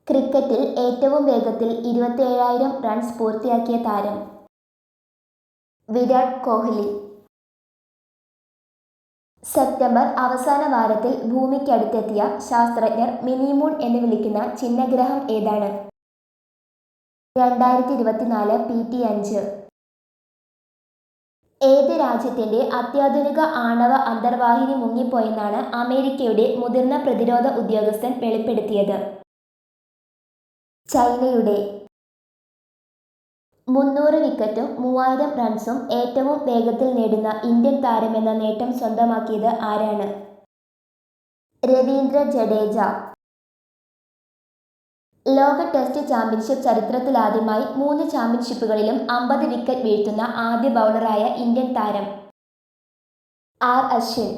ക്രിക്കറ്റിൽ ഏറ്റവും വേഗത്തിൽ 27,000 റൺസ് പൂർത്തിയാക്കിയ താരം വിരാട് കോഹ്ലി. സെപ്റ്റംബർ അവസാന വാരത്തിൽ ഭൂമിക്കടുത്തെത്തിയ ശാസ്ത്രജ്ഞർ മിനി മൂൺ എന്ന് വിളിക്കുന്ന ചിഹ്നഗ്രഹം ഏതാണ്? 2024 PT5. ഏത് രാജ്യത്തിന്റെ അത്യാധുനിക ആണവ അന്തർവാഹിനി മുങ്ങിപ്പോയെന്നാണ് അമേരിക്കയുടെ മുതിർന്ന പ്രതിരോധ ഉദ്യോഗസ്ഥൻ വെളിപ്പെടുത്തിയത്? ചൈനയുടെ. 300 വിക്കറ്റും 3000 റൺസും ഏറ്റവും വേഗത്തിൽ നേടുന്ന ഇന്ത്യൻ താരമെന്ന നേട്ടം സ്വന്തമാക്കിയത് ആരാണ്? രവീന്ദ്ര ജഡേജ. ലോക ടെസ്റ്റ് ചാമ്പ്യൻഷിപ്പ് ചരിത്രത്തിലാദ്യമായി 3 ചാമ്പ്യൻഷിപ്പുകളിലും 50 വിക്കറ്റ് വീഴ്ത്തുന്ന ആദ്യ ബൗളറായ ഇന്ത്യൻ താരം? ആർ. അശ്വിൻ.